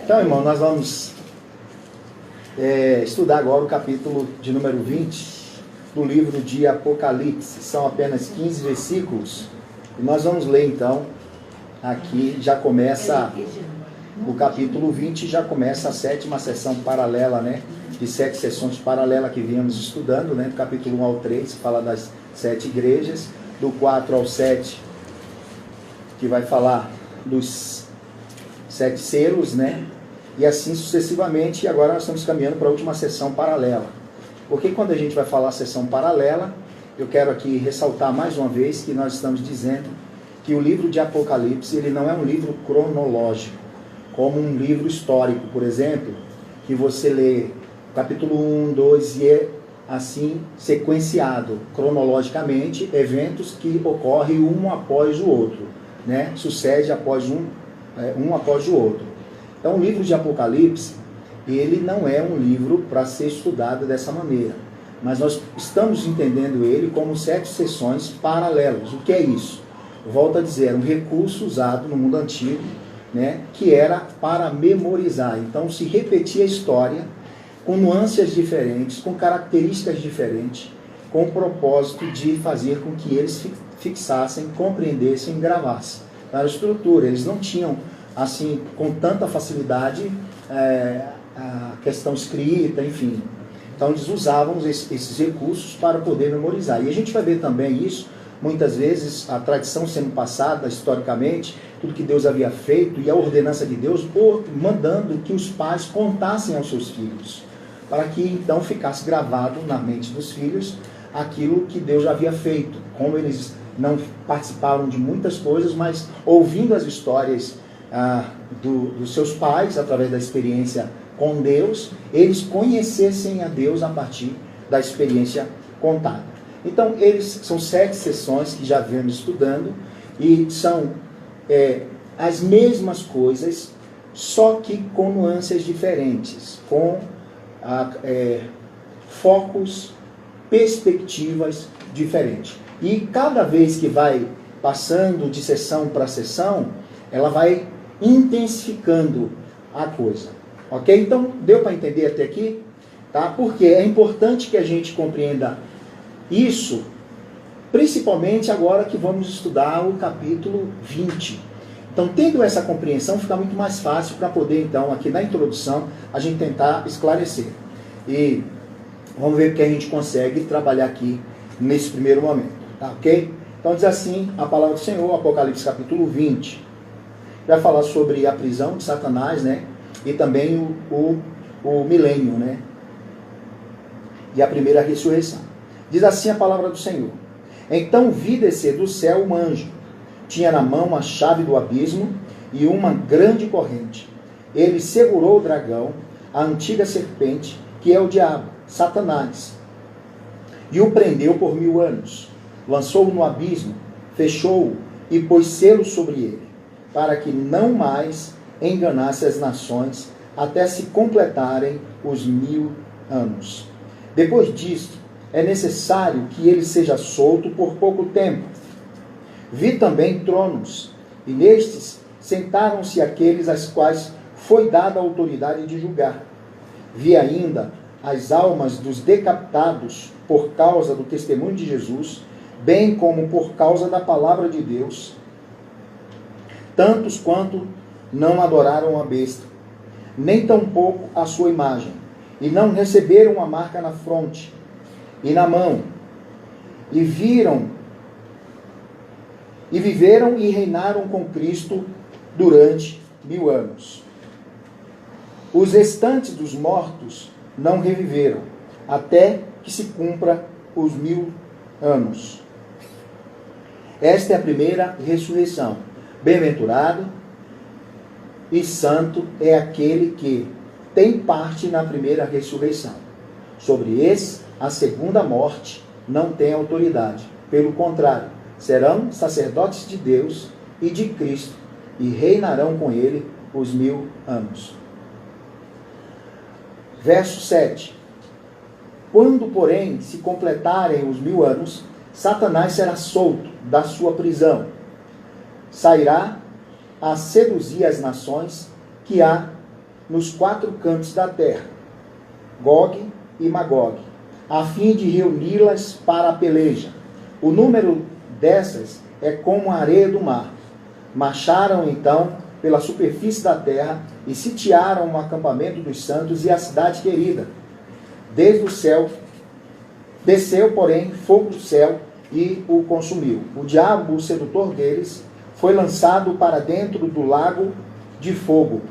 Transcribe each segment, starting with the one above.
Então, irmão, nós vamos estudar agora o capítulo de número 20 do livro de Apocalipse. São apenas 15 versículos. E nós vamos ler, então, aqui já começa o capítulo 20, já começa a 7ª sessão paralela, né? De 7 sessões paralelas que viemos estudando, né? Do capítulo 1 ao 3, fala das 7 igrejas. Do 4 ao 7, que vai falar dos 7 selos, né? E assim sucessivamente. E agora nós estamos caminhando para a última sessão paralela. Porque quando a gente vai falar sessão paralela, eu quero aqui ressaltar mais uma vez que nós estamos dizendo que o livro de Apocalipse, ele não é um livro cronológico, como um livro histórico, por exemplo, que você lê capítulo 1, 2 e é assim sequenciado cronologicamente, eventos que ocorrem um após o outro, né? Sucede após um após o outro. Então, o livro de Apocalipse, ele não é um livro para ser estudado dessa maneira, mas nós estamos entendendo ele como 7 sessões paralelas. O que é isso? Volto a dizer, um recurso usado no mundo antigo, né, que era para memorizar. Então, se repetia a história com nuances diferentes, com características diferentes, com o propósito de fazer com que eles fixassem, compreendessem e gravassem. Na estrutura, eles não tinham, assim, com tanta facilidade, a questão escrita, enfim. Então, eles usavam esses recursos para poder memorizar. E a gente vai ver também isso, muitas vezes, a tradição sendo passada historicamente, tudo que Deus havia feito e a ordenança de Deus, mandando que os pais contassem aos seus filhos, para que então ficasse gravado na mente dos filhos aquilo que Deus já havia feito. Como eles não participaram de muitas coisas, mas ouvindo as histórias dos seus pais, através da experiência com Deus, eles conhecessem a Deus a partir da experiência contada. Então, são 7 sessões que já viemos estudando, e são as mesmas coisas, só que com nuances diferentes, com focos, perspectivas diferentes. E cada vez que vai passando de sessão para sessão, ela vai intensificando a coisa. Ok? Então, deu para entender até aqui? Tá? Porque é importante que a gente compreenda isso, principalmente agora que vamos estudar o capítulo 20. Então, tendo essa compreensão, fica muito mais fácil para poder, então, aqui na introdução, a gente tentar esclarecer. E vamos ver o que a gente consegue trabalhar aqui nesse primeiro momento. Tá, ok? Então, diz assim a palavra do Senhor, Apocalipse capítulo 20. Vai falar sobre a prisão de Satanás, né? E também o milênio, né? E a primeira ressurreição. Diz assim a palavra do Senhor. Então vi descer do céu um anjo. Tinha na mão a chave do abismo e uma grande corrente. Ele segurou o dragão, a antiga serpente, que é o diabo, Satanás, e o prendeu por 1000 anos. Lançou-o no abismo, fechou-o e pôs selo sobre ele, para que não mais enganasse as nações, até se completarem os 1000 anos. Depois disso, é necessário que ele seja solto por pouco tempo. Vi também tronos, e nestes sentaram-se aqueles às quais foi dada a autoridade de julgar. Vi ainda as almas dos decapitados por causa do testemunho de Jesus, bem como por causa da palavra de Deus, tantos quanto não adoraram a besta, nem tampouco a sua imagem, e não receberam a marca na fronte e na mão, e viveram e reinaram com Cristo durante 1000 anos. Os restantes dos mortos não reviveram, até que se cumpra os 1000 anos. Esta é a primeira ressurreição. Bem-aventurado e santo é aquele que tem parte na primeira ressurreição. Sobre esse, a segunda morte não tem autoridade. Pelo contrário, serão sacerdotes de Deus e de Cristo e reinarão com ele os 1000 anos. Verso 7. Quando, porém, se completarem os 1000 anos, Satanás será solto da sua prisão. Sairá a seduzir as nações que há nos 4 cantos da terra, Gog e Magog, a fim de reuni-las para a peleja. O número dessas é como a areia do mar. Marcharam então pela superfície da terra e sitiaram o acampamento dos santos e a cidade querida. Desde o céu, desceu, porém, fogo do céu e o consumiu. O diabo, o sedutor deles, foi lançado para dentro do lago de fogo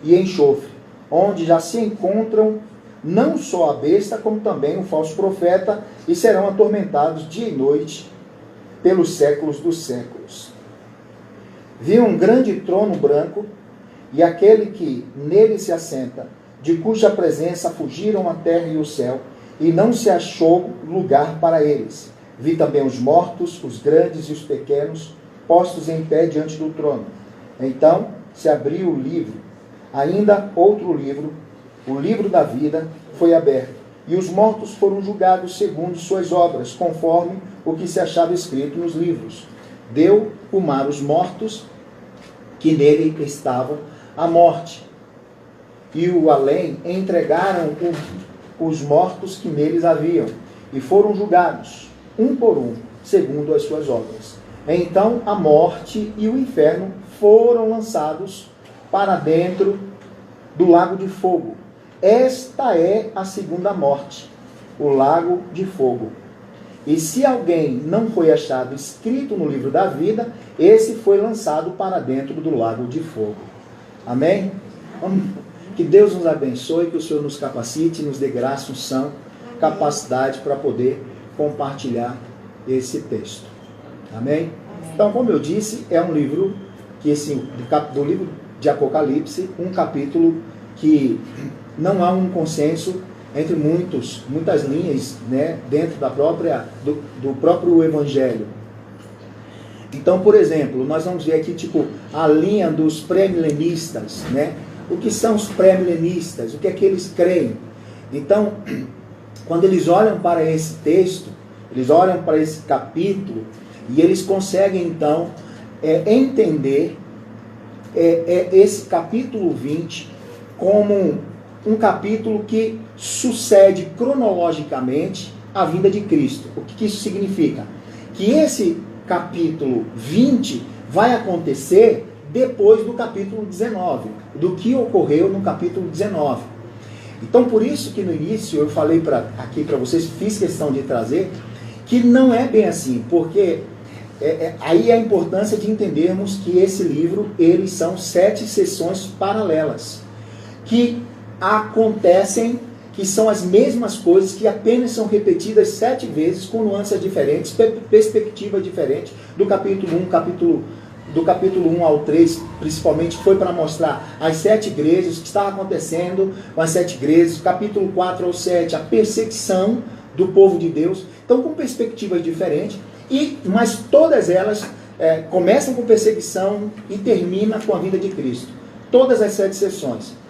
e enxofre, onde já se encontram não só a besta, como também o falso profeta, e serão atormentados dia e noite pelos séculos dos séculos. Vi um grande trono branco, e aquele que nele se assenta, de cuja presença fugiram a terra e o céu, e não se achou lugar para eles. Vi também os mortos, os grandes e os pequenos, postos em pé diante do trono. Então se abriu o livro, ainda outro livro, o livro da vida, foi aberto, e os mortos foram julgados segundo suas obras, conforme o que se achava escrito nos livros. Deu o mar os mortos que nele estavam à morte, e o além entregaram os mortos que neles haviam, e foram julgados, um por um, segundo as suas obras. Então a morte e o inferno foram lançados para dentro do lago de fogo. Esta é a segunda morte, o lago de fogo. E se alguém não foi achado escrito no livro da vida, esse foi lançado para dentro do lago de fogo. Amém? Que Deus nos abençoe, que o Senhor nos capacite, nos dê graça, unção, capacidade para poder compartilhar esse texto. Amém? Então, como eu disse, é um livro que do livro de Apocalipse, um capítulo que não há um consenso entre muitas linhas, né, dentro do próprio Evangelho. Então, por exemplo, nós vamos ver aqui a linha dos pré-milenistas, né? O que são os pré-milenistas? O que é que eles creem? Então, quando eles olham para esse texto, eles olham para esse capítulo e eles conseguem então entender esse capítulo 20 como um capítulo que sucede cronologicamente a vinda de Cristo. O que isso significa? Que esse capítulo 20 vai acontecer depois do capítulo 19, do que ocorreu no capítulo 19. Então, por isso que no início eu falei aqui para vocês, fiz questão de trazer, que não é bem assim, porque aí a importância de entendermos que esse livro, eles são 7 sessões paralelas, que acontecem, que são as mesmas coisas, que apenas são repetidas 7 vezes, com nuances diferentes, perspectiva diferente, do capítulo 1 ao 3, principalmente, foi para mostrar as 7 igrejas, o que estava acontecendo com as 7 igrejas, capítulo 4 ao 7, a perseguição do povo de Deus, então com perspectivas diferentes, mas todas elas começam com perseguição e terminam com a vinda de Cristo, todas as 7 sessões.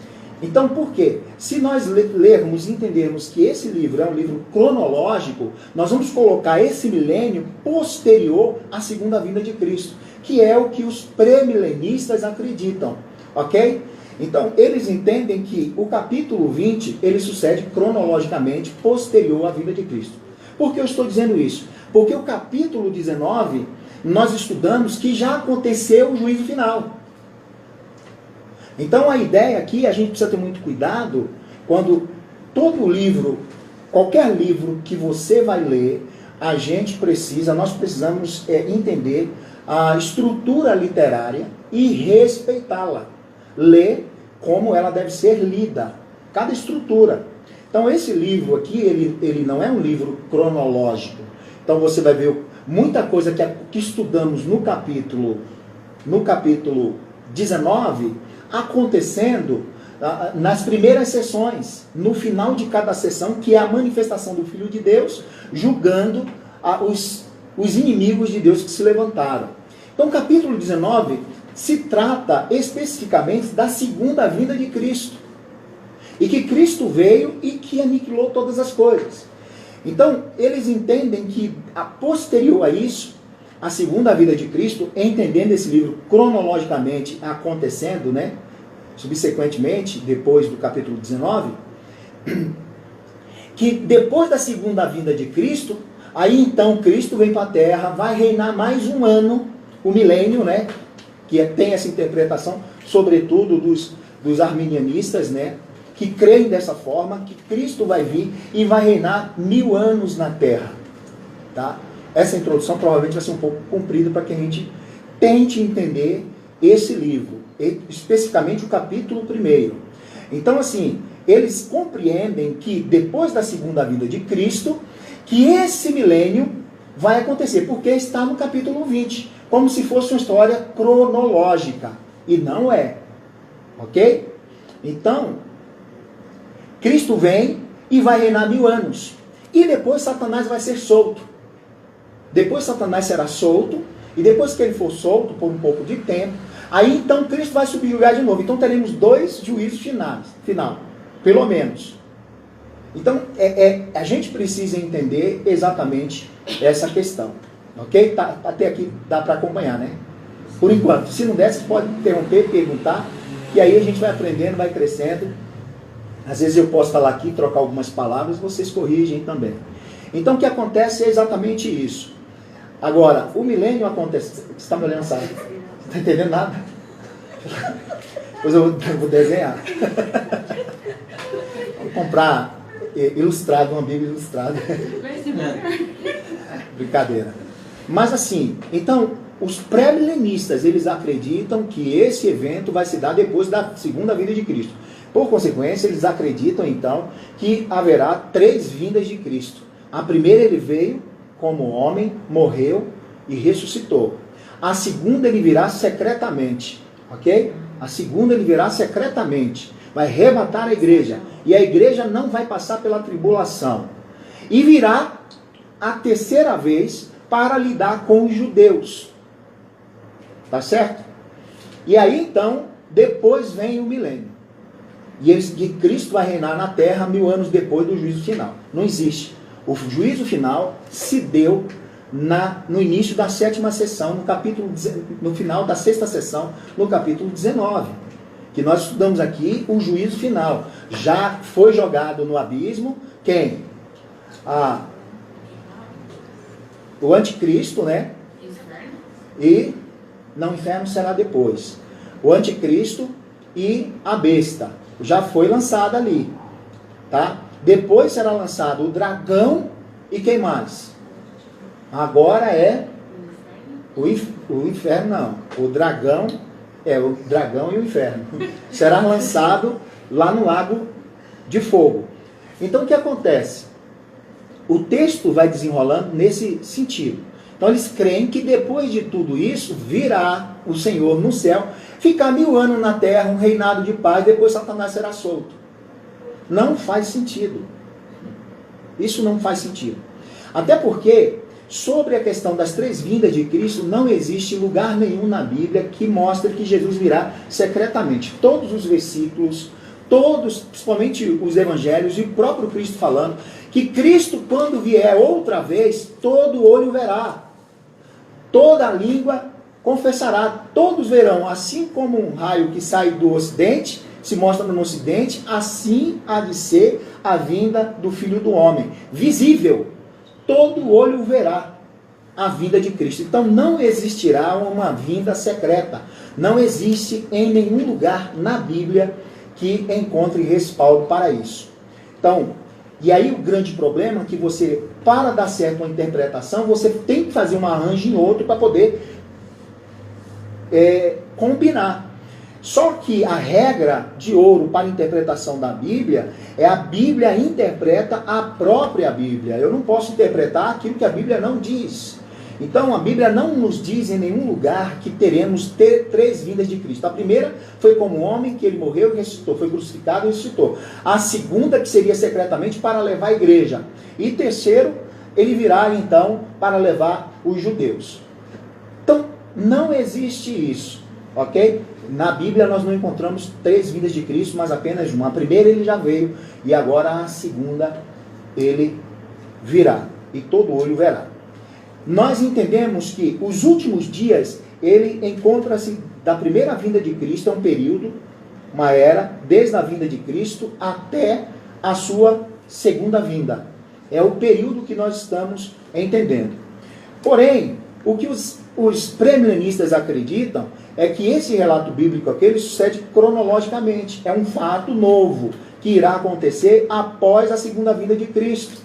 Então, por quê? Se nós lermos e entendermos que esse livro é um livro cronológico, nós vamos colocar esse milênio posterior à segunda vinda de Cristo, que é o que os pré-milenistas acreditam, ok? Então, eles entendem que o capítulo 20, ele sucede cronologicamente posterior à vinda de Cristo. Por que eu estou dizendo isso? Porque o capítulo 19, nós estudamos que já aconteceu o juízo final. Então a ideia aqui, a gente precisa ter muito cuidado quando todo livro, qualquer livro que você vai ler, nós precisamos entender a estrutura literária e respeitá-la. Ler como ela deve ser lida, cada estrutura. Então esse livro aqui, ele não é um livro cronológico. Então você vai ver muita coisa que estudamos no capítulo 19, acontecendo nas primeiras sessões, no final de cada sessão, que é a manifestação do Filho de Deus, julgando os inimigos de Deus que se levantaram. Então, o capítulo 19 se trata especificamente da segunda vinda de Cristo, e que Cristo veio e que aniquilou todas as coisas. Então, eles entendem que, a posterior a isso, a segunda vinda de Cristo, entendendo esse livro cronologicamente acontecendo, né? subsequentemente, depois do capítulo 19, que depois da segunda vinda de Cristo, aí então Cristo vem para a terra, vai reinar mais um ano, o milênio, né? Que tem essa interpretação, sobretudo dos arminianistas, né? Que creem dessa forma, que Cristo vai vir e vai reinar 1000 anos na terra. Tá? Essa introdução provavelmente vai ser um pouco comprida para que a gente tente entender esse livro, especificamente o capítulo 1. Então, assim, eles compreendem que depois da segunda vinda de Cristo, que esse milênio vai acontecer, porque está no capítulo 20, como se fosse uma história cronológica, e não é. Ok? Então, Cristo vem e vai reinar 1000 anos, e depois Satanás vai ser solto. Depois Satanás será solto, e depois que ele for solto por um pouco de tempo, aí então Cristo vai subjugar de novo. Então teremos 2 juízos final, pelo menos. Então a gente precisa entender exatamente essa questão. Ok? Tá, até aqui dá para acompanhar, né? Por enquanto. Se não der, você pode interromper, perguntar, e aí a gente vai aprendendo, vai crescendo. Às vezes eu posso falar aqui, trocar algumas palavras, vocês corrigem também. Então o que acontece é exatamente isso. Agora, o milênio acontece... Você está me olhando, sabe? Você está entendendo nada? Depois eu vou desenhar. Vou comprar ilustrado, uma Bíblia ilustrada. Brincadeira. Mas assim, então, os pré-milenistas, eles acreditam que esse evento vai se dar depois da segunda vinda de Cristo. Por consequência, eles acreditam, então, que haverá 3 vindas de Cristo. A primeira ele veio como homem, morreu e ressuscitou. A segunda ele virá secretamente, ok? A segunda ele virá secretamente, vai arrebatar a igreja, e a igreja não vai passar pela tribulação. E virá a terceira vez para lidar com os judeus. Tá certo? E aí então, depois vem o milênio. E Cristo vai reinar na terra 1000 anos depois do juízo final. Não existe. O juízo final se deu no início da 7ª sessão, no final da 6ª sessão, no capítulo 19. Que nós estudamos aqui o juízo final. Já foi jogado no abismo quem? O anticristo, né? E não, o inferno será depois. O anticristo e a besta. Já foi lançada ali. Tá? Depois será lançado o dragão e quem mais? Agora é o inferno, não. O dragão e o inferno. Será lançado lá no lago de fogo. Então o que acontece? O texto vai desenrolando nesse sentido. Então eles creem que depois de tudo isso, virá o Senhor no céu, ficar 1000 anos na terra, um reinado de paz, depois Satanás será solto. Não faz sentido. Isso não faz sentido. Até porque, sobre a questão das 3 vindas de Cristo, não existe lugar nenhum na Bíblia que mostre que Jesus virá secretamente. Todos os versículos, principalmente os evangelhos e o próprio Cristo falando, que Cristo, quando vier outra vez, todo olho verá. Toda língua confessará. Todos verão, assim como um raio que sai do ocidente, se mostra no ocidente, assim há de ser a vinda do Filho do Homem. Visível. Todo olho verá a vinda de Cristo. Então não existirá uma vinda secreta. Não existe em nenhum lugar na Bíblia que encontre respaldo para isso. Então, e aí o grande problema é que você, para dar certo uma interpretação, você tem que fazer um arranjo em outro para poder combinar. Só que a regra de ouro para a interpretação da Bíblia é a Bíblia interpreta a própria Bíblia. Eu não posso interpretar aquilo que a Bíblia não diz. Então a Bíblia não nos diz em nenhum lugar que teremos 3 vindas de Cristo. A primeira foi como homem, que ele morreu e ressuscitou, foi crucificado e ressuscitou. A segunda, que seria secretamente para levar a igreja. E terceiro, ele virá então para levar os judeus. Então não existe isso, ok? Na Bíblia nós não encontramos 3 vindas de Cristo, mas apenas uma. A primeira ele já veio e agora a segunda ele virá e todo olho verá. Nós entendemos que os últimos dias ele encontra-se da primeira vinda de Cristo, é um período uma era desde a vinda de Cristo até a sua segunda vinda. É o período que nós estamos entendendo. Porém, o que os pré-milenistas acreditam é que esse relato bíblico aqui, ele sucede cronologicamente. É um fato novo que irá acontecer após a segunda vinda de Cristo,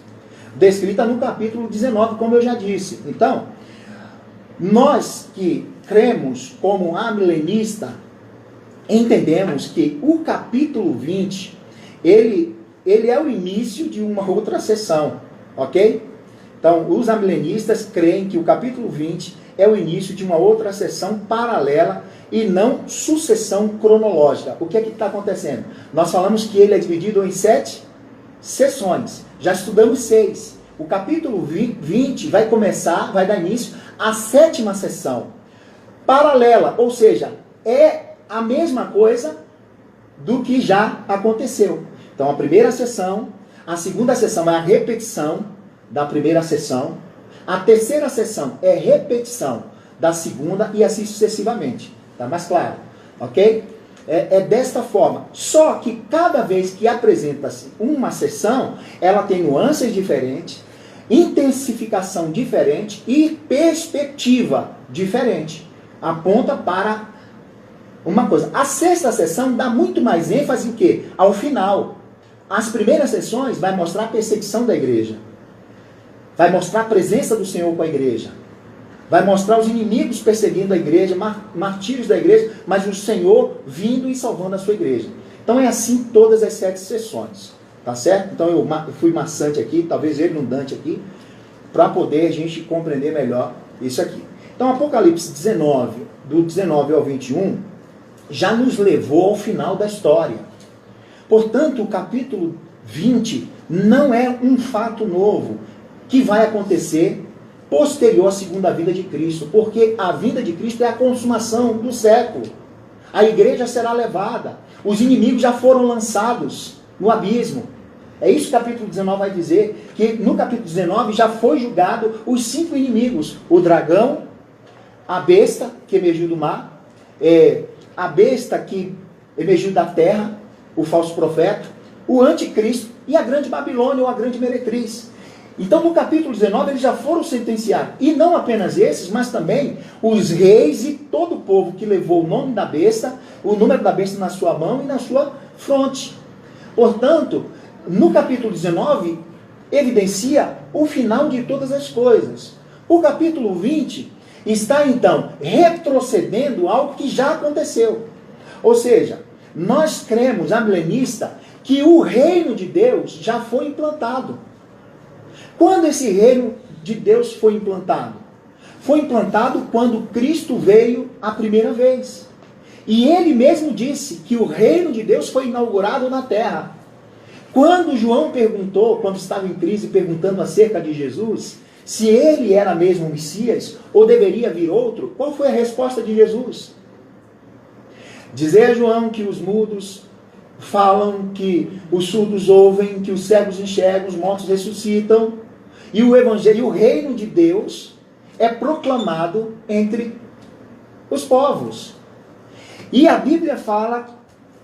descrita no capítulo 19, como eu já disse. Então, nós que cremos como amilenista, entendemos que o capítulo 20, ele é o início de uma outra sessão, ok? Então, os amilenistas creem que o capítulo 20 é o início de uma outra sessão paralela e não sucessão cronológica. O que é que está acontecendo? Nós falamos que ele é dividido em 7 sessões. Já estudamos 6. O capítulo 20 vai dar início à 7ª sessão. Paralela, ou seja, é a mesma coisa do que já aconteceu. Então, a primeira sessão, a segunda sessão é a repetição da primeira sessão, a terceira sessão é repetição da segunda e assim sucessivamente. Tá mais claro? Ok? É desta forma. Só que cada vez que apresenta-se uma sessão, ela tem nuances diferentes, intensificação diferente e perspectiva diferente. Aponta para uma coisa. A sexta sessão dá muito mais ênfase em quê? Ao final. As primeiras sessões vai mostrar a perseguição da igreja. Vai mostrar a presença do Senhor com a igreja. Vai mostrar os inimigos perseguindo a igreja, martírios da igreja, mas o Senhor vindo e salvando a sua igreja. Então é assim todas as 7 sessões. Tá certo? Então eu fui maçante aqui, talvez redundante aqui, para poder a gente compreender melhor isso aqui. Então Apocalipse 19, do 19 ao 21, já nos levou ao final da história. Portanto, o capítulo 20 não é um fato novo que vai acontecer posterior à segunda vinda de Cristo, porque a vinda de Cristo é a consumação do século. A igreja será levada, os inimigos já foram lançados no abismo. É isso que o capítulo 19 vai dizer, que no capítulo 19 já foi julgado os 5 inimigos, o dragão, a besta que emergiu do mar, a besta que emergiu da terra, o falso profeta, o anticristo e a grande Babilônia ou a grande meretriz. Então no capítulo 19 eles já foram sentenciados. E não apenas esses, mas também os reis e todo o povo que levou o nome da besta, o número da besta na sua mão e na sua fronte. Portanto, no capítulo 19 evidencia o final de todas as coisas. O capítulo 20 está então retrocedendo algo que já aconteceu. Ou seja, nós cremos, amilenista, que o reino de Deus já foi implantado. Quando esse reino de Deus foi implantado? Foi implantado quando Cristo veio a primeira vez. E ele mesmo disse que o reino de Deus foi inaugurado na terra. Quando João perguntou, quando estava em crise, perguntando acerca de Jesus, se ele era mesmo o Messias ou deveria vir outro, qual foi a resposta de Jesus? Dizer a João que os mudos falam, que os surdos ouvem, que os cegos enxergam, os mortos ressuscitam, e o evangelho, o reino de Deus é proclamado entre os povos. E a Bíblia fala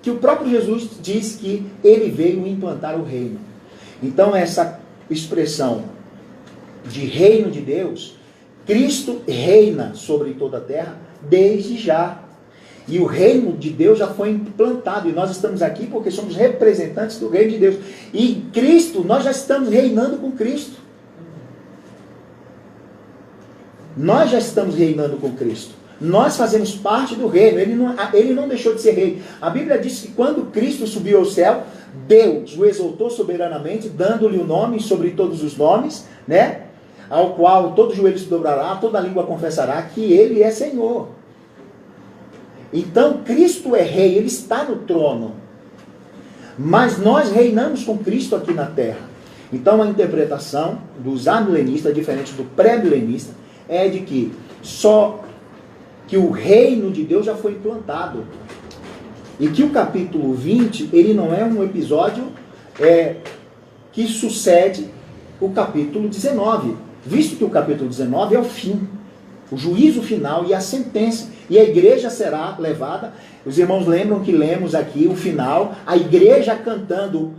que o próprio Jesus diz que ele veio implantar o reino. Então essa expressão de reino de Deus, Cristo reina sobre toda a terra desde já. E o reino de Deus já foi implantado. E nós estamos aqui porque somos representantes do reino de Deus. E em Cristo, nós já estamos reinando com Cristo. Nós já estamos reinando com Cristo. Nós fazemos parte do reino. Ele não deixou de ser rei. A Bíblia diz que quando Cristo subiu ao céu, Deus o exaltou soberanamente, dando-lhe o nome sobre todos os nomes, né? Ao qual todo joelho se dobrará, toda língua confessará que Ele é Senhor. Então Cristo é rei, Ele está no trono. Mas nós reinamos com Cristo aqui na terra. Então a interpretação dos amilenistas, diferente do pré-milenista, é de que só que o reino de Deus já foi implantado. E que o capítulo 20, ele não é um episódio que sucede o capítulo 19. Visto que o capítulo 19 é o fim, o juízo final e a sentença. e a igreja será levada. Os irmãos lembram que lemos aqui o final, a igreja cantando,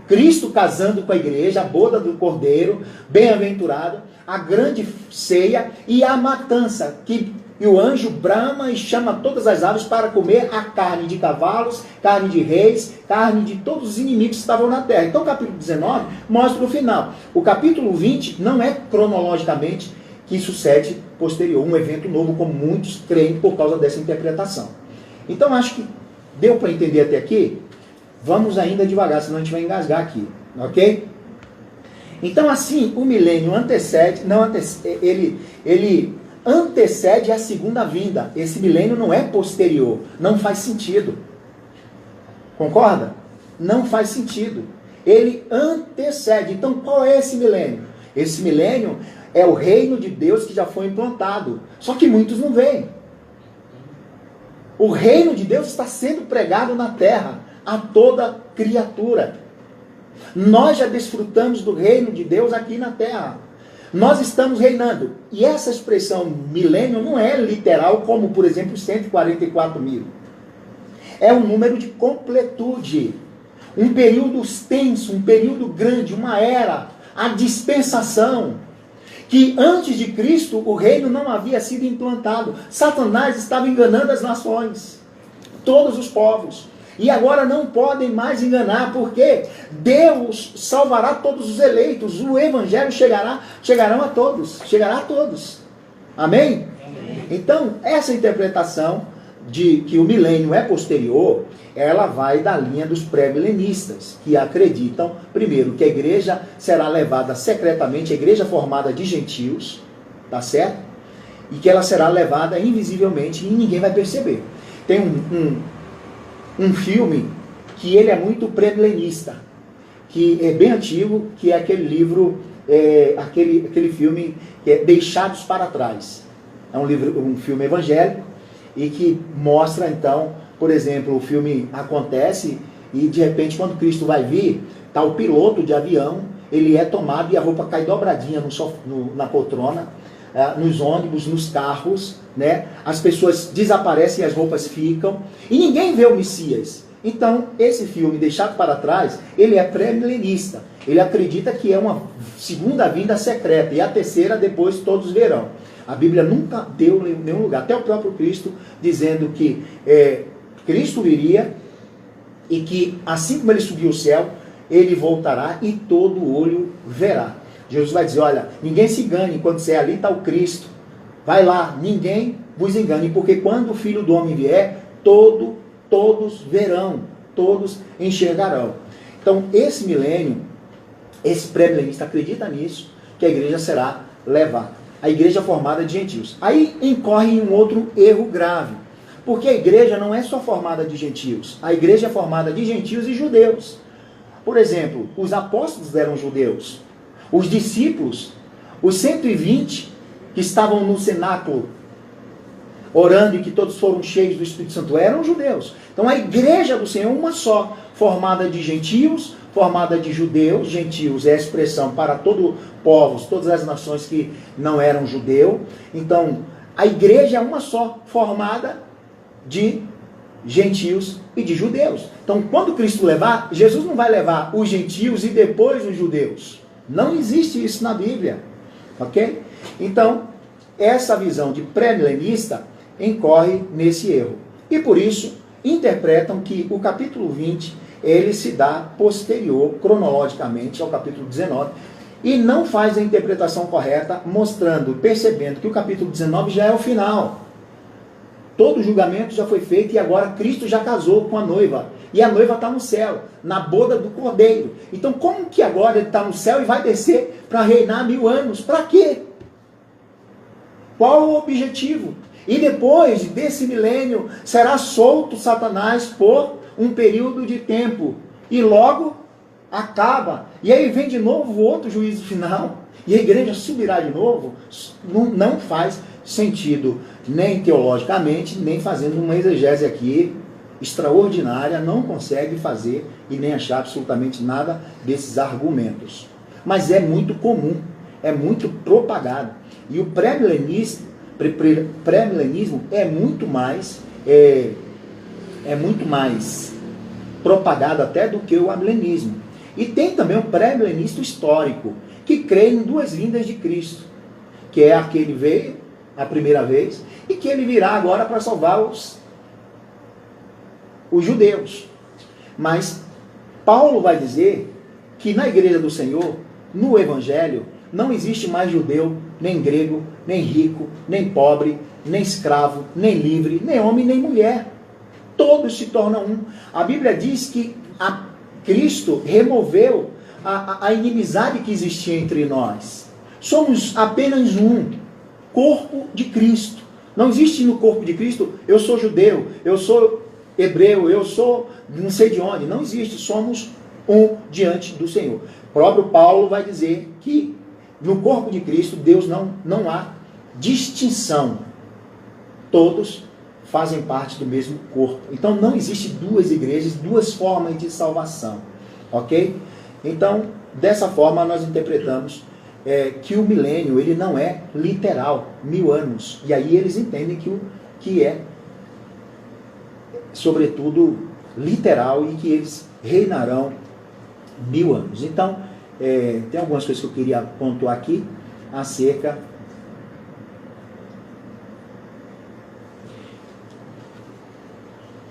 Cristo casando com a igreja, a boda do Cordeiro, bem-aventurado, a grande ceia e a matança, e o anjo brama e chama todas as aves para comer a carne de cavalos, carne de reis, carne de todos os inimigos que estavam na terra. Então o capítulo 19 mostra o final. O capítulo 20 não é cronologicamente que sucede posterior, um evento novo, como muitos creem por causa dessa interpretação. Então acho que deu para entender até aqui. Vamos ainda devagar, senão a gente vai engasgar aqui, ok? Então assim, o milênio ele antecede a segunda vinda. Esse milênio não é posterior, não faz sentido. Concorda? Não faz sentido. Ele antecede. Então qual é esse milênio? Esse milênio é o reino de Deus que já foi implantado. Só que muitos não veem. O reino de Deus está sendo pregado na terra a toda criatura. Nós já desfrutamos do reino de Deus aqui na terra. Nós estamos reinando. E essa expressão milênio não é literal como, por exemplo, 144 mil. É um número de completude. Um período extenso, um período grande, uma era, a dispensação. Que antes de Cristo o reino não havia sido implantado. Satanás estava enganando as nações, todos os povos. E agora não podem mais enganar, porque Deus salvará todos os eleitos. O evangelho chegará a todos. Amém? Amém. Então, essa interpretação de que o milênio é posterior, ela vai da linha dos pré-milenistas, que acreditam, primeiro, que a igreja será levada secretamente, a igreja formada de gentios, tá certo? E que ela será levada invisivelmente e ninguém vai perceber. Tem um filme que ele é muito pré-milenista, que é bem antigo, que é aquele livro, aquele filme que é Deixados para Trás. É um filme evangélico e que mostra então, por exemplo, o filme acontece e de repente quando Cristo vai vir, está o piloto de avião, ele é tomado e a roupa cai dobradinha na poltrona, nos ônibus, nos carros, né? As pessoas desaparecem e as roupas ficam, e ninguém vê o Messias. Então, esse filme, Deixado para Trás, ele é pré-milenista. Ele acredita que é uma segunda vinda secreta, e a terceira depois todos verão. A Bíblia nunca deu em nenhum lugar, até o próprio Cristo, dizendo que Cristo viria, e que assim como ele subiu ao céu, ele voltará e todo olho verá. Jesus vai dizer, olha, ninguém se engane, quando você é ali está o Cristo. Vai lá, ninguém vos engane, porque quando o Filho do Homem vier, todos verão, todos enxergarão. Então, esse milênio, esse pré-milenista acredita nisso, que a igreja será levada. A igreja formada de gentios. Aí incorre em um outro erro grave, porque a igreja não é só formada de gentios, a igreja é formada de gentios e judeus. Por exemplo, os apóstolos eram judeus. Os discípulos, os 120 que estavam no cenáculo, orando e que todos foram cheios do Espírito Santo, eram judeus. Então a igreja do Senhor é uma só, formada de gentios, formada de judeus. Gentios é a expressão para todos povos, todas as nações que não eram judeu. Então a igreja é uma só, formada de gentios e de judeus. Então quando Cristo levar, Jesus não vai levar os gentios e depois os judeus. Não existe isso na Bíblia, ok? Então, essa visão de pré-milenista incorre nesse erro. E por isso, interpretam que o capítulo 20, ele se dá posterior, cronologicamente, ao capítulo 19, e não faz a interpretação correta, mostrando, percebendo que o capítulo 19 já é o final. Todo o julgamento já foi feito e agora Cristo já casou com a noiva. E a noiva está no céu, na boda do Cordeiro. Então como que agora ele está no céu e vai descer para reinar 1000 anos? Para quê? Qual o objetivo? E depois desse milênio será solto Satanás por um período de tempo. E logo acaba. E aí vem de novo outro juízo final. E a igreja subirá de novo. Não faz sentido, nem teologicamente, nem fazendo uma exegese aqui extraordinária, não consegue fazer e nem achar absolutamente nada desses argumentos. Mas é muito comum, é muito propagado. E o pré-milenista pré-milenismo é muito mais propagado até do que o amilenismo. E tem também o pré-milenista histórico, que crê em duas vindas de Cristo, que é aquele veio a primeira vez e que ele virá agora para salvar os judeus. Mas Paulo vai dizer que na igreja do Senhor, no Evangelho, não existe mais judeu, nem grego, nem rico, nem pobre, nem escravo, nem livre, nem homem, nem mulher. Todos se tornam um. A Bíblia diz que Cristo removeu a inimizade que existia entre nós. Somos apenas um corpo de Cristo. Não existe no corpo de Cristo, eu sou judeu, eu sou hebreu, eu sou não sei de onde. Não existe, somos um diante do Senhor. O próprio Paulo vai dizer que no corpo de Cristo, Deus não há distinção. Todos fazem parte do mesmo corpo. Então não existe duas igrejas, duas formas de salvação. Ok? Então, dessa forma nós interpretamos que o milênio ele não é literal, 1000 anos. E aí eles entendem que é, sobretudo, literal e que eles reinarão 1000 anos. Então, tem algumas coisas que eu queria pontuar aqui acerca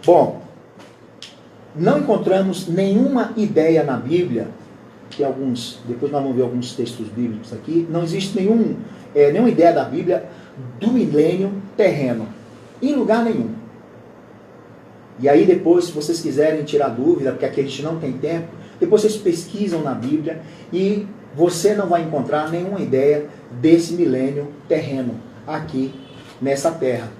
Bom, não encontramos nenhuma ideia na Bíblia, depois nós vamos ver alguns textos bíblicos aqui, não existe nenhuma ideia da Bíblia do milênio terreno, em lugar nenhum. E aí depois, se vocês quiserem tirar dúvida, porque aqui a gente não tem tempo, depois vocês pesquisam na Bíblia e você não vai encontrar nenhuma ideia desse milênio terreno aqui nessa terra,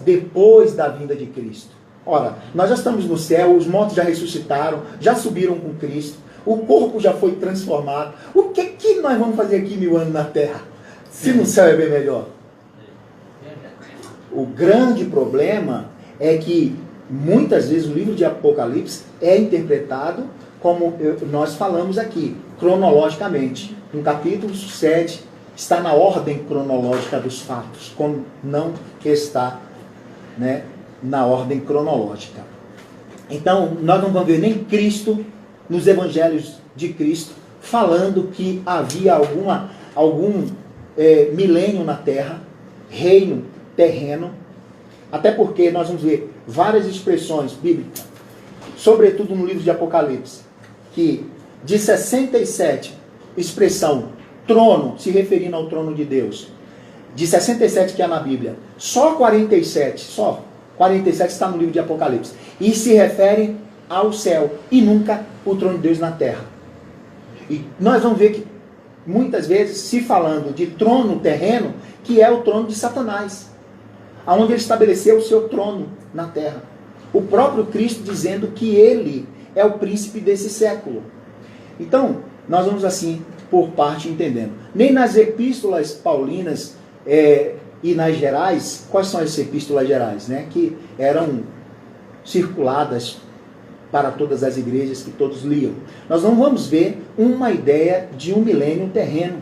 depois da vinda de Cristo. Ora, nós já estamos no céu, os mortos já ressuscitaram, já subiram com Cristo, o corpo já foi transformado. O que nós vamos fazer aqui 1000 anos na terra? Se no céu é bem melhor. O grande problema é que muitas vezes o livro de Apocalipse é interpretado como nós falamos aqui, cronologicamente. No capítulo 7 está na ordem cronológica dos fatos, como não está, na ordem cronológica. Então, nós não vamos ver nem Cristo, nos evangelhos de Cristo, falando que havia algum milênio na terra, reino terreno, até porque nós vamos ver várias expressões bíblicas, sobretudo no livro de Apocalipse, que de 67, expressão trono, se referindo ao trono de Deus, de 67 que há na Bíblia, só 47 está no livro de Apocalipse, e se refere ao céu, e nunca o trono de Deus na terra. E nós vamos ver que, muitas vezes, se falando de trono terreno, que é o trono de Satanás, aonde ele estabeleceu o seu trono na terra. O próprio Cristo dizendo que ele é o príncipe desse século. Então, nós vamos assim, por parte, entendendo. Nem nas epístolas paulinas e nas gerais, quais são as epístolas gerais? Que eram circuladas para todas as igrejas, que todos liam. Nós não vamos ver uma ideia de um milênio terreno.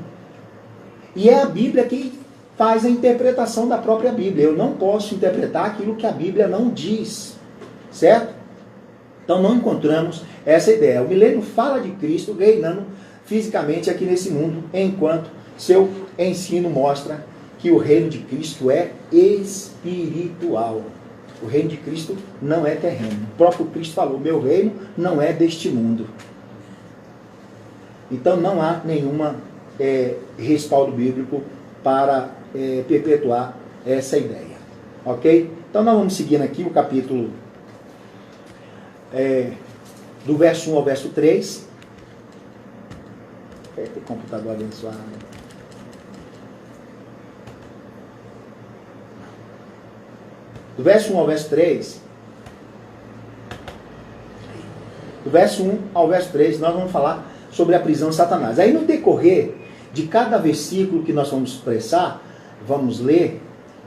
E é a Bíblia que faz a interpretação da própria Bíblia. Eu não posso interpretar aquilo que a Bíblia não diz. Certo? Então não encontramos essa ideia. O milênio fala de Cristo reinando fisicamente aqui nesse mundo, enquanto seu ensino mostra que o reino de Cristo é espiritual. O reino de Cristo não é terreno. O próprio Cristo falou, meu reino não é deste mundo. Então não há nenhuma respaldo bíblico para perpetuar essa ideia. Ok? Então nós vamos seguindo aqui o capítulo do verso 1 ao verso 3. Tem computador abençoado. Do verso 1 ao verso 3. Do verso 1 ao verso 3, nós vamos falar sobre a prisão de Satanás. Aí no decorrer de cada versículo que nós vamos expressar, vamos ler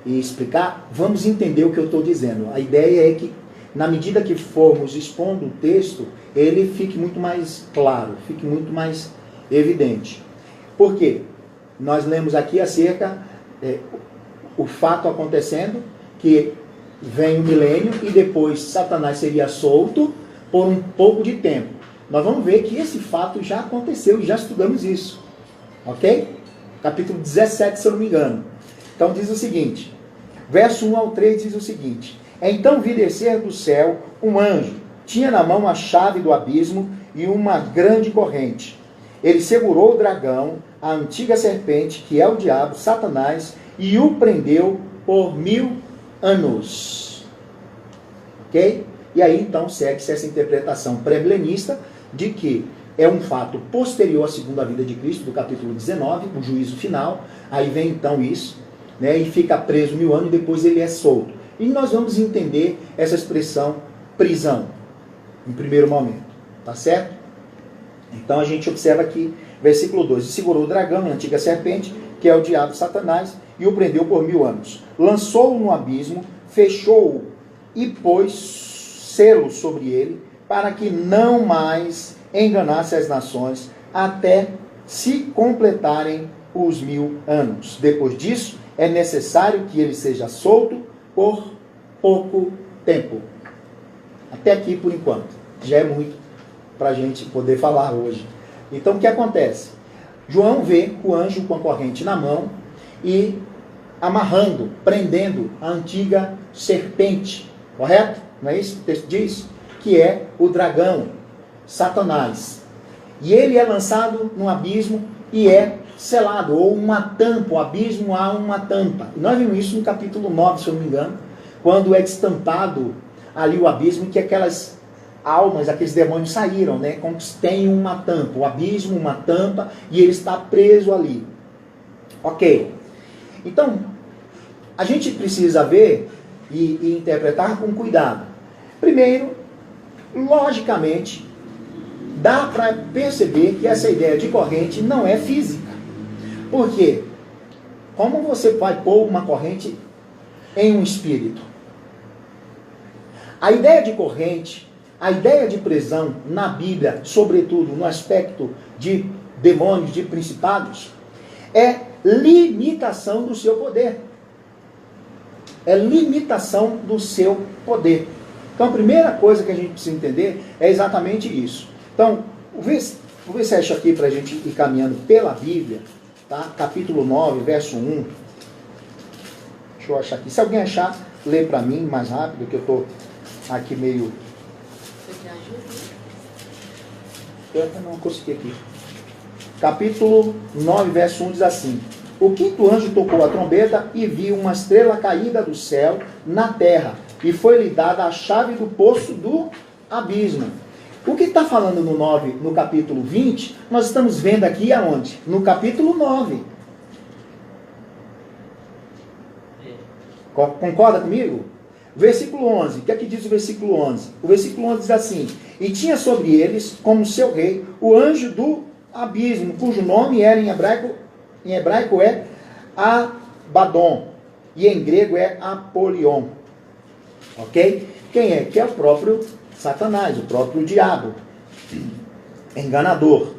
e explicar, vamos entender o que eu estou dizendo. A ideia é que, na medida que formos expondo o texto, ele fique muito mais claro, fique muito mais evidente. Por quê? Nós lemos aqui acerca o fato acontecendo, que vem o milênio e depois Satanás seria solto por um pouco de tempo. Nós vamos ver que esse fato já aconteceu e já estudamos isso. Ok? Capítulo 17, se eu não me engano. Então diz o seguinte, verso 1 ao 3 diz o seguinte: então vi descer do céu um anjo, tinha na mão a chave do abismo e uma grande corrente. Ele segurou o dragão, a antiga serpente, que é o diabo, Satanás, e o prendeu por 1000 anos. Ok? E aí então segue-se essa interpretação pré-milenista de que é um fato posterior à segunda vinda de Cristo, do capítulo 19, o juízo final. Aí vem então isso, né, e fica preso 1000 anos e depois ele é solto. E nós vamos entender essa expressão prisão, em primeiro momento. Tá certo? Então a gente observa aqui, versículo 2: e segurou o dragão, a antiga serpente, que é o diabo Satanás, e o prendeu por 1000 anos. Lançou-o no abismo, fechou-o e pôs selo sobre ele, para que não mais enganasse as nações, até se completarem os 1000 anos. Depois disso, é necessário que ele seja solto por pouco tempo. Até aqui por enquanto. Já é muito para a gente poder falar hoje. Então o que acontece? João vê o anjo com a corrente na mão e amarrando, prendendo a antiga serpente. Correto? Não é isso que o texto diz? Que é o dragão, Satanás. E ele é lançado no abismo e é selado, ou uma tampa, o abismo há uma tampa. E nós vimos isso no capítulo 9, se eu não me engano, quando é destampado ali o abismo, que aquelas almas, aqueles demônios saíram, né? Como se tem uma tampa, o abismo, uma tampa, e ele está preso ali. Ok. Então, a gente precisa ver e interpretar com cuidado. Primeiro, logicamente, dá para perceber que essa ideia de corrente não é física. Por quê? Como você vai pôr uma corrente em um espírito? A ideia de corrente, a ideia de prisão na Bíblia, sobretudo no aspecto de demônios, de principados, é limitação do seu poder. É limitação do seu poder. Então a primeira coisa que a gente precisa entender é exatamente isso. Então, vou ver se acha aqui para a gente ir caminhando pela Bíblia, tá? Capítulo 9, verso 1. Deixa eu achar aqui. Se alguém achar, lê para mim mais rápido, que eu estou aqui meio... Eu não consegui aqui. Capítulo 9, verso 1 diz assim: o quinto anjo tocou a trombeta e viu uma estrela caída do céu na terra, e foi-lhe dada a chave do poço do abismo. O que está falando no capítulo 20, nós estamos vendo aqui aonde? No capítulo 9. Concorda comigo? Versículo 11. O que é que diz o versículo 11? O versículo 11 diz assim: e tinha sobre eles, como seu rei, o anjo do abismo, cujo nome era em hebraico é Abaddon, e em grego é Apolion. Ok? Quem é? Que é o próprio Satanás, o próprio diabo. Enganador.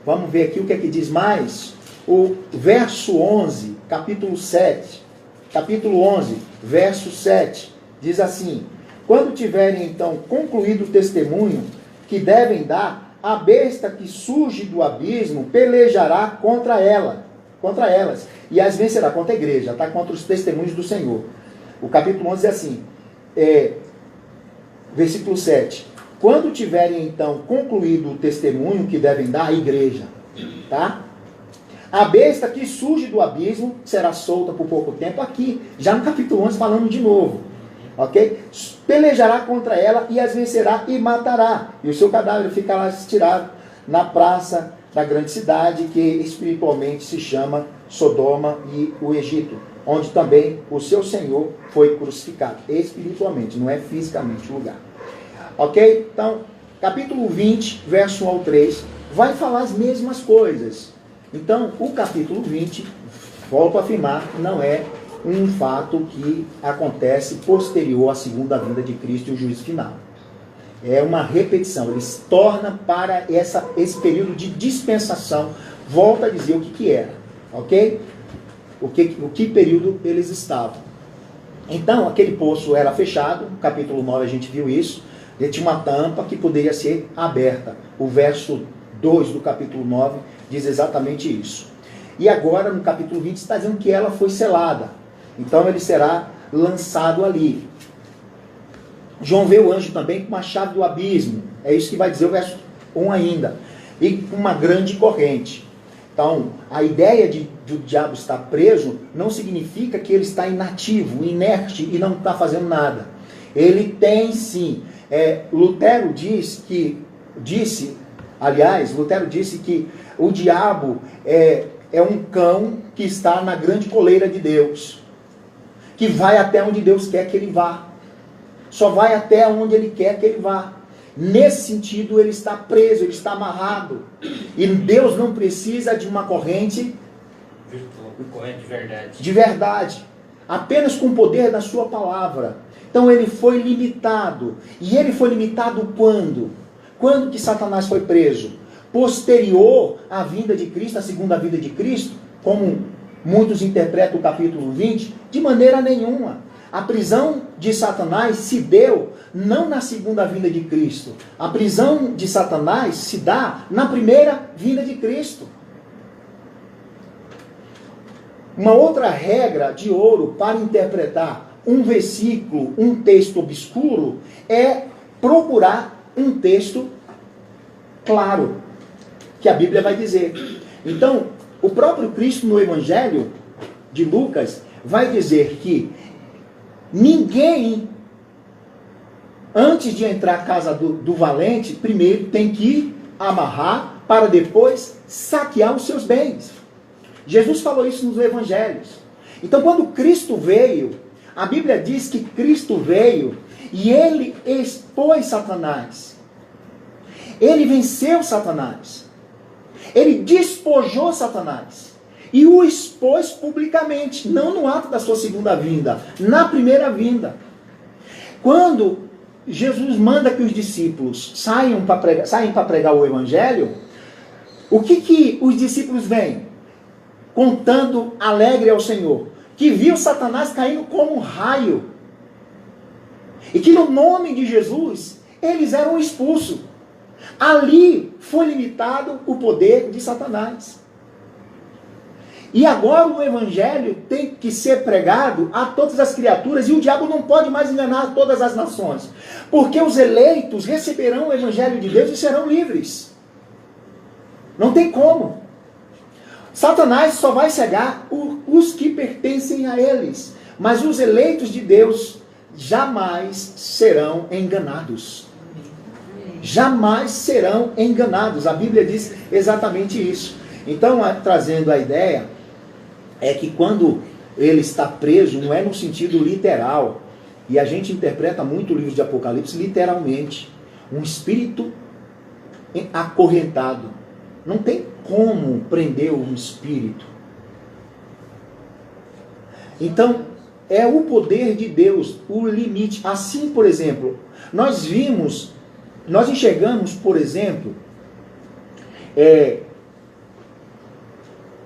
Vamos ver aqui o que é que diz mais. O verso 11, capítulo 7. Capítulo 11, verso 7. Diz assim: quando tiverem então concluído o testemunho que devem dar, a besta que surge do abismo pelejará contra elas, e as vencerá, contra a igreja, tá? Contra os testemunhos do Senhor. O capítulo 11 diz assim, versículo 7. Quando tiverem então concluído o testemunho que devem dar à igreja, tá? A besta que surge do abismo será solta por pouco tempo, aqui, já no capítulo 11 falando de novo. Ok? Pelejará contra ela e as vencerá e matará. E o seu cadáver ficará estirado na praça da grande cidade, que espiritualmente se chama Sodoma e o Egito, onde também o seu Senhor foi crucificado. Espiritualmente, não é fisicamente o lugar. Ok? Então, capítulo 20, verso 1 ao 3, vai falar as mesmas coisas. Então, o capítulo 20, volto a afirmar, não é um fato que acontece posterior à segunda vinda de Cristo e o juízo final. É uma repetição, ele se torna para esse período de dispensação, volta a dizer o que era, ok? o que período eles estavam. Então, aquele poço era fechado, no capítulo 9 a gente viu isso, ele tinha uma tampa que poderia ser aberta. O verso 2 do capítulo 9 diz exatamente isso. E agora, no capítulo 20, está dizendo que ela foi selada. Então, ele será lançado ali. João vê o anjo também com uma chave do abismo. É isso que vai dizer o verso 1 ainda. E com uma grande corrente. Então, a ideia de o diabo estar preso não significa que ele está inativo, inerte e não está fazendo nada. Ele tem sim. Lutero disse que o diabo é um cão que está na grande coleira de Deus, que vai até onde Deus quer que ele vá. Só vai até onde ele quer que ele vá. Nesse sentido, ele está preso, ele está amarrado. E Deus não precisa de uma corrente de verdade. Apenas com o poder da sua palavra. Então ele foi limitado. E ele foi limitado quando? Quando que Satanás foi preso? Posterior à vinda de Cristo, à segunda vinda de Cristo, como muitos interpretam o capítulo 20, de maneira nenhuma. A prisão de Satanás se deu não na segunda vinda de Cristo. A prisão de Satanás se dá na primeira vinda de Cristo. Uma outra regra de ouro para interpretar um versículo, um texto obscuro, é procurar um texto claro, que a Bíblia vai dizer. Então, o próprio Cristo no Evangelho de Lucas vai dizer que ninguém, antes de entrar à casa do valente, primeiro tem que amarrar para depois saquear os seus bens. Jesus falou isso nos evangelhos. Então, quando Cristo veio, a Bíblia diz que Cristo veio e ele expôs Satanás. Ele venceu Satanás. Ele despojou Satanás. E o expôs publicamente, não no ato da sua segunda vinda, na primeira vinda. Quando Jesus manda que os discípulos saem para pregar o evangelho, o que os discípulos veem? Contando alegre ao Senhor, que viu Satanás caindo como um raio. E que no nome de Jesus, eles eram expulsos. Ali foi limitado o poder de Satanás. E agora o evangelho tem que ser pregado a todas as criaturas, e o diabo não pode mais enganar todas as nações. Porque os eleitos receberão o evangelho de Deus e serão livres. Não tem como. Satanás só vai cegar os que pertencem a eles. Mas os eleitos de Deus jamais serão enganados. Jamais serão enganados. A Bíblia diz exatamente isso. Então, trazendo a ideia, é que quando ele está preso, não é no sentido literal. E a gente interpreta muito o livro de Apocalipse literalmente. Um espírito acorrentado. Não tem como prender um espírito. Então, é o poder de Deus, o limite. Assim, por exemplo, nós enxergamos, por exemplo,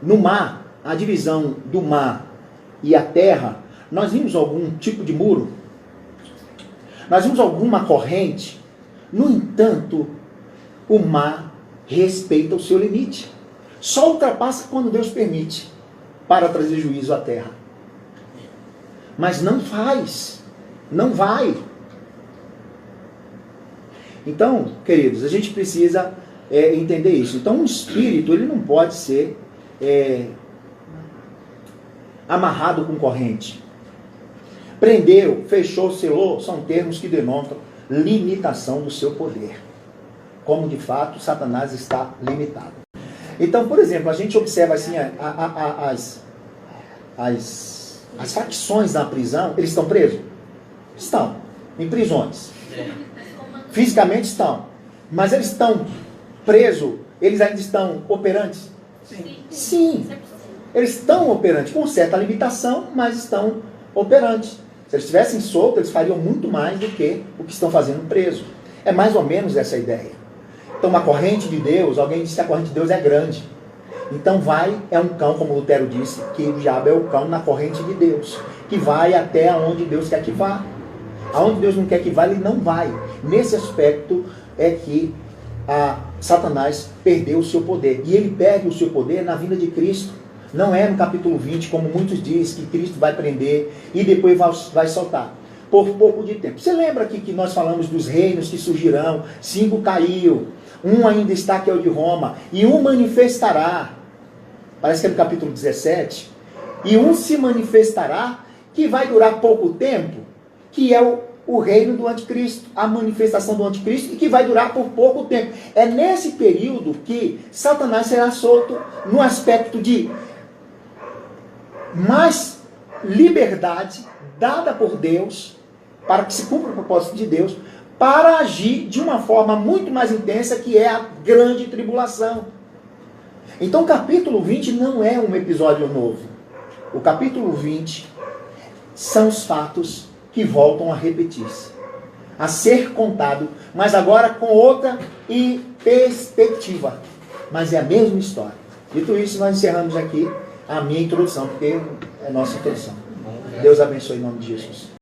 no mar, a divisão do mar e a terra, nós vimos algum tipo de muro? Nós vimos alguma corrente? No entanto, o mar respeita o seu limite. Só ultrapassa quando Deus permite, para trazer juízo à terra. Mas não faz. Não vai. Então, queridos, a gente precisa entender isso. Então, um espírito, ele não pode ser amarrado com corrente. Prendeu, fechou, selou, são termos que denotam limitação do seu poder. Como, de fato, Satanás está limitado. Então, por exemplo, a gente observa assim, as facções da prisão, eles estão presos? Estão, em prisões. Fisicamente estão. Mas eles estão presos, eles ainda estão operantes? Sim. Eles estão operantes, com certa limitação, mas estão operantes. Se eles estivessem soltos, eles fariam muito mais do que o que estão fazendo preso. É mais ou menos essa a ideia. Então, uma corrente de Deus, alguém disse que a corrente de Deus é grande. Então é um cão, como Lutero disse, que o diabo é o cão na corrente de Deus, que vai até onde Deus quer que vá. Aonde Deus não quer que vá, ele não vai. Nesse aspecto é que Satanás perdeu o seu poder. E ele perde o seu poder na vinda de Cristo. Não é no capítulo 20, como muitos dizem, que Cristo vai prender e depois vai soltar. Por pouco de tempo. Você lembra aqui que nós falamos dos reinos que surgirão? 5 caiu. Um ainda está, que é o de Roma. E um manifestará. Parece que é no capítulo 17. E um se manifestará, que vai durar pouco tempo, que é o reino do anticristo, a manifestação do anticristo, e que vai durar por pouco tempo. É nesse período que Satanás será solto no aspecto de mais liberdade dada por Deus, para que se cumpra o propósito de Deus, para agir de uma forma muito mais intensa, que é a grande tribulação. Então o capítulo 20 não é um episódio novo. O capítulo 20 são os fatos que voltam a repetir-se, a ser contado, mas agora com outra perspectiva. Mas é a mesma história. Dito isso, nós encerramos aqui a minha introdução, porque é a nossa introdução. Deus abençoe em nome de Jesus.